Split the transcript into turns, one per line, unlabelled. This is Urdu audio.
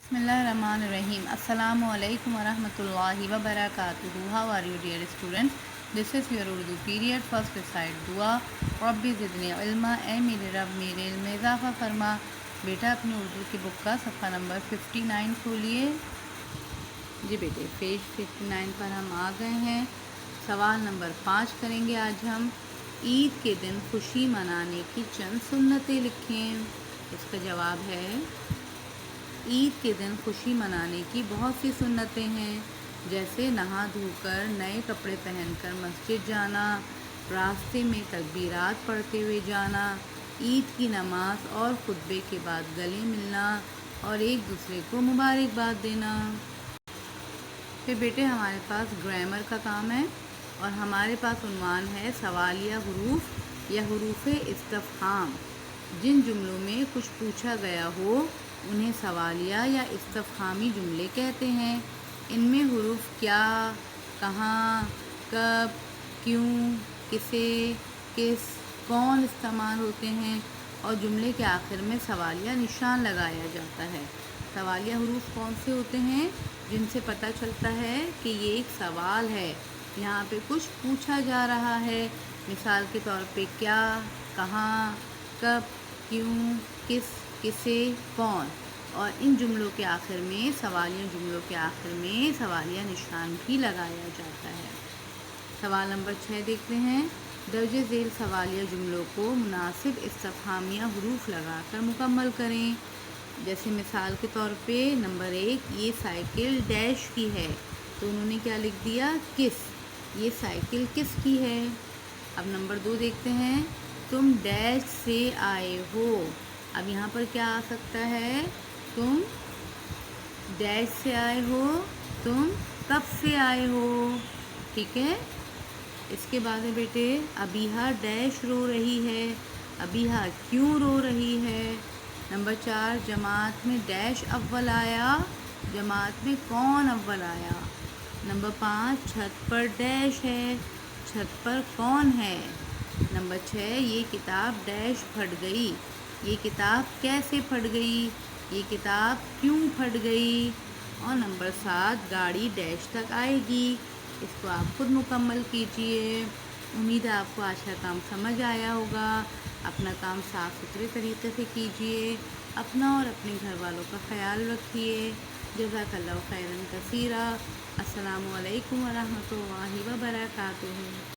بسم اللہ الرحمن الرحیم. السلام علیکم ورحمۃ اللہ وبرکاتہ. How are you dear students? This is your Urdu period. First recite دعا. ربی زدنی علما. اے میرے رب میرے علم میں اضافہ فرما. بیٹا اپنی اردو کی بک کا صفحہ نمبر 59 کھولیے. جی بیٹے پیج 59 پر ہم آ گئے ہیں. سوال نمبر 5 کریں گے آج ہم. عید کے دن خوشی منانے کی چند سنتیں لکھیں. اس کا جواب ہے عید کے دن خوشی منانے کی بہت سی سنتیں ہیں، جیسے نہا دھو کر نئے کپڑے پہن کر مسجد جانا، راستے میں تکبیرات پڑھتے ہوئے جانا، عید کی نماز اور خطبے کے بعد گلے ملنا اور ایک دوسرے کو مبارکباد دینا. پھر بیٹے ہمارے پاس گرامر کا کام ہے اور ہمارے پاس عنوان ہے سوالیہ حروف یا حروف استفہام. جن جملوں میں کچھ پوچھا گیا ہو انہیں سوالیہ یا استفہامی جملے کہتے ہیں. ان میں حروف کیا، کہاں، کب، کیوں، کسے، کس، کون استعمال ہوتے ہیں اور جملے کے آخر میں سوالیہ نشان لگایا جاتا ہے. سوالیہ حروف کون سے ہوتے ہیں؟ جن سے پتہ چلتا ہے کہ یہ ایک سوال ہے، یہاں پہ کچھ پوچھا جا رہا ہے. مثال کے طور پہ کیا، کہاں، کب، کیوں، کس، کسے، کون. اور ان جملوں کے آخر میں سوالیہ نشان بھی لگایا جاتا ہے. سوال نمبر 6 دیکھتے ہیں. درج ذیل سوالیہ جملوں کو مناسب استفہامیہ حروف لگا کر مکمل کریں. جیسے مثال کے طور پہ نمبر 1 یہ سائیکل ڈیش کی ہے، تو انہوں نے کیا لکھ دیا؟ کس. یہ سائیکل کس کی ہے. اب نمبر 2 دیکھتے ہیں. تم ڈیش سے آئے ہو. اب یہاں پر کیا آ سکتا ہے؟ تم ڈیش سے آئے ہو، تم کب سے آئے ہو. ٹھیک ہے. اس کے بعد ہے بیٹے ابیہا ڈیش رو رہی ہے. ابیہا کیوں رو رہی ہے. نمبر 4 جماعت میں ڈیش اول آیا. جماعت میں کون اول آیا. نمبر 5 چھت پر ڈیش ہے. چھت پر کون ہے. نمبر 6 یہ کتاب ڈیش پھٹ گئی. یہ کتاب کیسے پھٹ گئی. یہ کتاب کیوں پھٹ گئی. اور نمبر 7 گاڑی ڈیش تک آئے گی. اس کو آپ خود مکمل کیجئے. امید ہے آپ کو آج کا کام سمجھ آیا ہوگا. اپنا کام صاف ستھرے طریقے سے کیجئے. اپنا اور اپنے گھر والوں کا خیال رکھیے. جزاک اللہ خیرا کثیرا. السلام علیکم ورحمۃ اللہ وبرکاتہ.